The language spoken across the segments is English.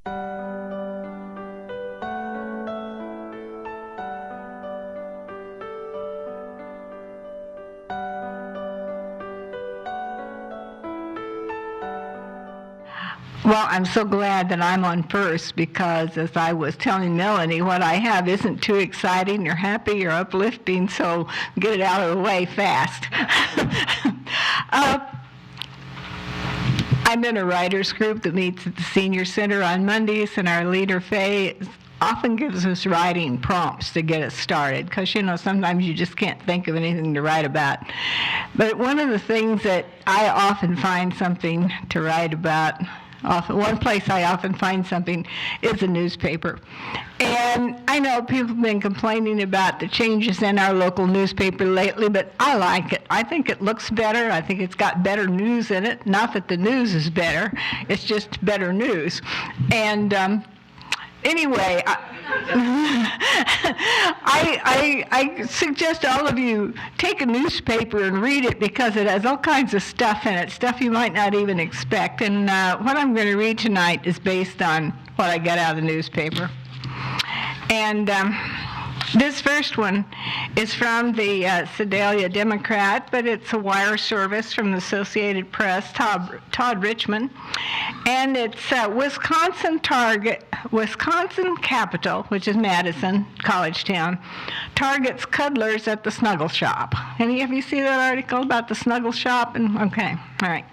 Well, I'm so glad that I'm on first because, as I was telling Melanie, what I have isn't too exciting or happy or uplifting, so get it out of the way fast. I'm in a writers group that meets at the Senior Center on Mondays, and our leader, Faye, often gives us writing prompts to get us started because, sometimes you just can't think of anything to write about. But one of the things that I often find something to write about, one place I often find something is a newspaper. And I know people have been complaining about the changes in our local newspaper lately, but I like it. I think it looks better. I think it's got better news in it. Not that the news is better. It's just better news. And anyway, I suggest all of you take a newspaper and read it because it has all kinds of stuff in it, stuff you might not even expect. And what I'm going to read tonight is based on what I got out of the newspaper. And this first one is from the Sedalia Democrat, but it's a wire service from the Associated Press, Todd Richmond. And it's Wisconsin Capital, which is Madison, college town, targets cuddlers at the Snuggle Shop. Any of you see that article about the Snuggle Shop? Okay, all right.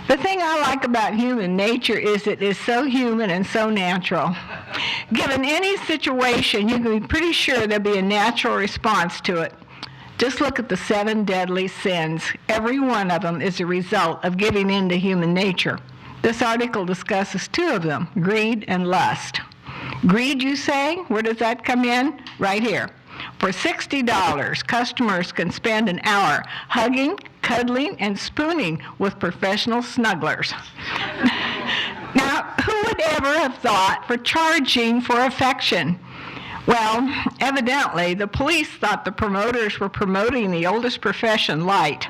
The thing I like about human nature is it is so human and so natural. Given any situation, you can be pretty sure there'll be a natural response to it. Just look at the 7 deadly sins. Every one of them is a result of giving in to human nature. This article discusses 2 of them, greed and lust. Greed, you say? Where does that come in? Right here. For $60, customers can spend an hour hugging, cuddling, and spooning with professional snugglers. Now, who would ever have thought for charging for affection? Well, evidently, the police thought the promoters were promoting the oldest profession light,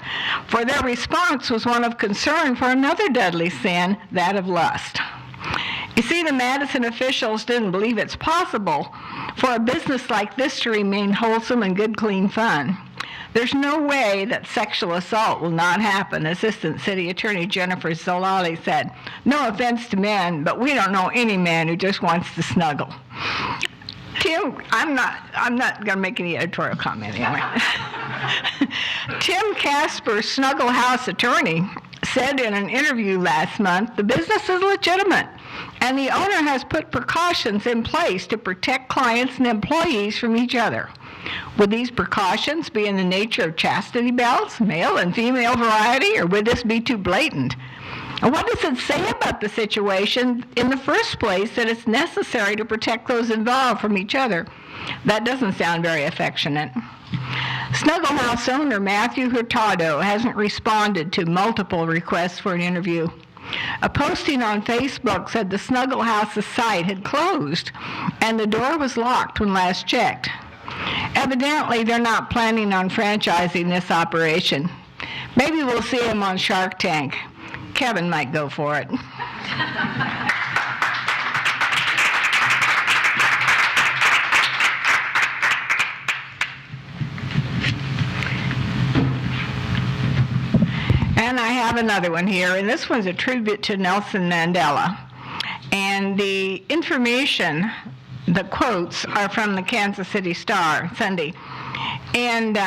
for their response was one of concern for another deadly sin, that of lust. You see, the Madison officials didn't believe it's possible for a business like this to remain wholesome and good, clean fun. There's no way that sexual assault will not happen, Assistant City Attorney Jennifer Zolali said. No offense to men, but we don't know any man who just wants to snuggle. Tim, I'm not going to make any editorial comment anyway. Tim Casper, Snuggle House attorney, said in an interview last month, the business is legitimate, and the owner has put precautions in place to protect clients and employees from each other. Would these precautions be in the nature of chastity belts, male and female variety, or would this be too blatant? And what does it say about the situation in the first place that it's necessary to protect those involved from each other? That doesn't sound very affectionate. Snuggle House owner Matthew Hurtado hasn't responded to multiple requests for an interview. A posting on Facebook said the Snuggle House's site had closed and the door was locked when last checked. Evidently, they're not planning on franchising this operation. Maybe we'll see him on Shark Tank. Kevin might go for it. And I have another one here, and this one's a tribute to Nelson Mandela. And the information, the quotes, are from the Kansas City Star, Sunday. And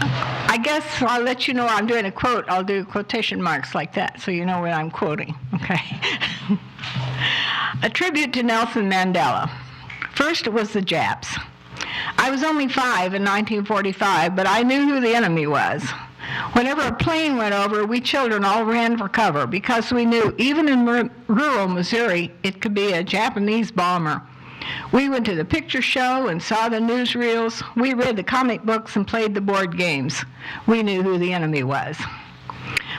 I guess I'll let you know I'm doing a quote. I'll do quotation marks like that so you know what I'm quoting, okay? A tribute to Nelson Mandela. First, it was the Japs. I was only 5 in 1945, but I knew who the enemy was. Whenever a plane went over, we children all ran for cover because we knew even in rural Missouri, it could be a Japanese bomber. We went to the picture show and saw the newsreels. We read the comic books and played the board games. We knew who the enemy was.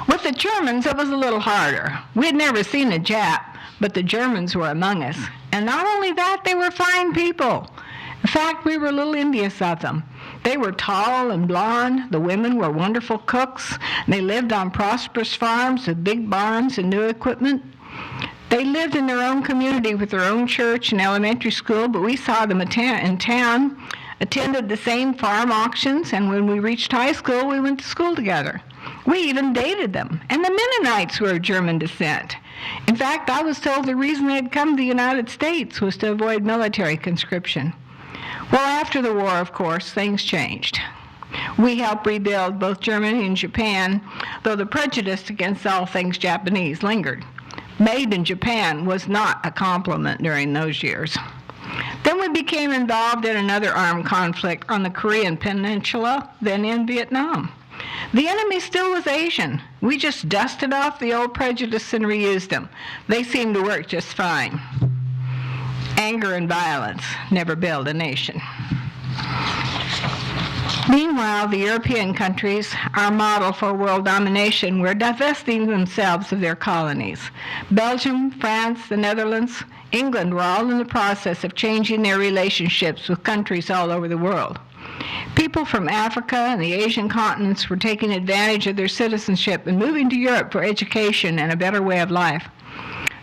With the Germans, it was a little harder. We had never seen a Jap, but the Germans were among us. And not only that, they were fine people. In fact, we were a little envious of them. They were tall and blonde. The women were wonderful cooks. They lived on prosperous farms with big barns and new equipment. They lived in their own community with their own church and elementary school, but we saw them in town, attended the same farm auctions, and when we reached high school, we went to school together. We even dated them, and the Mennonites were of German descent. In fact, I was told the reason they had come to the United States was to avoid military conscription. Well, after the war, of course, things changed. We helped rebuild both Germany and Japan, though the prejudice against all things Japanese lingered. Made in Japan was not a compliment during those years. Then we became involved in another armed conflict on the Korean Peninsula, then in Vietnam. The enemy still was Asian. We just dusted off the old prejudice and reused them. They seemed to work just fine. Anger and violence never build a nation. Meanwhile, the European countries, our model for world domination, were divesting themselves of their colonies. Belgium, France, the Netherlands, England were all in the process of changing their relationships with countries all over the world. People from Africa and the Asian continents were taking advantage of their citizenship and moving to Europe for education and a better way of life.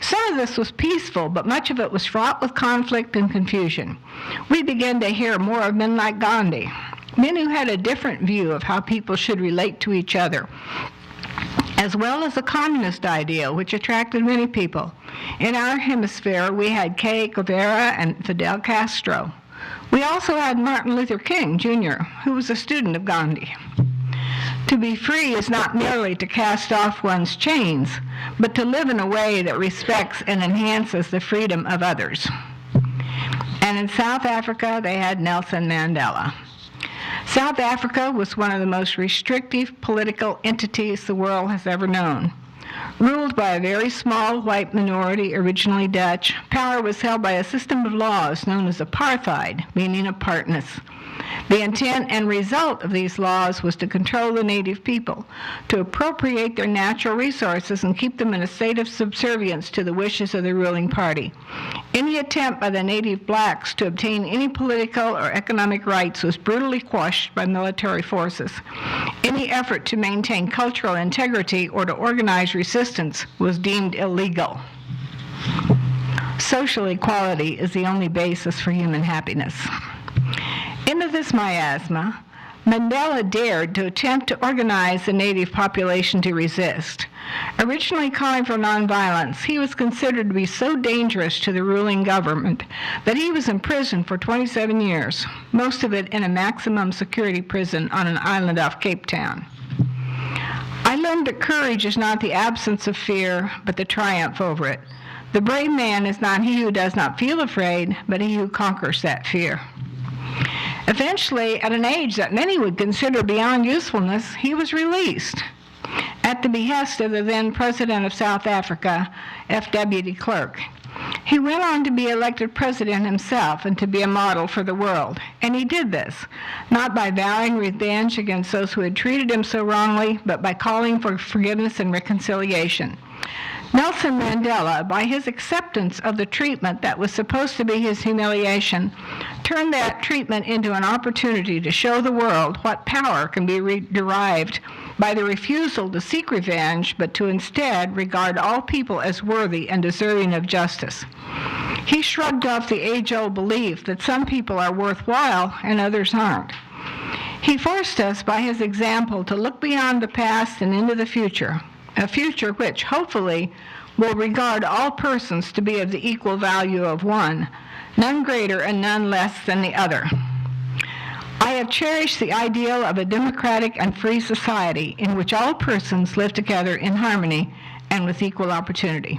Some of this was peaceful, but much of it was fraught with conflict and confusion. We began to hear more of men like Gandhi, men who had a different view of how people should relate to each other, as well as a communist idea, which attracted many people. In our hemisphere, we had Che Guevara and Fidel Castro. We also had Martin Luther King, Jr., who was a student of Gandhi. To be free is not merely to cast off one's chains, but to live in a way that respects and enhances the freedom of others. And in South Africa, they had Nelson Mandela. South Africa was one of the most restrictive political entities the world has ever known. Ruled by a very small white minority, originally Dutch, power was held by a system of laws known as apartheid, meaning apartness. The intent and result of these laws was to control the native people, to appropriate their natural resources and keep them in a state of subservience to the wishes of the ruling party. Any attempt by the native blacks to obtain any political or economic rights was brutally quashed by military forces. Any effort to maintain cultural integrity or to organize resistance was deemed illegal. Social equality is the only basis for human happiness. Into this miasma, Mandela dared to attempt to organize the native population to resist. Originally calling for nonviolence, he was considered to be so dangerous to the ruling government that he was imprisoned for 27 years, most of it in a maximum security prison on an island off Cape Town. I learned that courage is not the absence of fear, but the triumph over it. The brave man is not he who does not feel afraid, but he who conquers that fear. Eventually, at an age that many would consider beyond usefulness, he was released at the behest of the then President of South Africa, F.W. de Klerk. He went on to be elected president himself and to be a model for the world. And he did this, not by vowing revenge against those who had treated him so wrongly, but by calling for forgiveness and reconciliation. Nelson Mandela, by his acceptance of the treatment that was supposed to be his humiliation, turned that treatment into an opportunity to show the world what power can be derived by the refusal to seek revenge, but to instead regard all people as worthy and deserving of justice. He shrugged off the age-old belief that some people are worthwhile and others aren't. He forced us by his example to look beyond the past and into the future, a future which, hopefully, will regard all persons to be of the equal value of one, none greater and none less than the other. I have cherished the ideal of a democratic and free society in which all persons live together in harmony and with equal opportunity.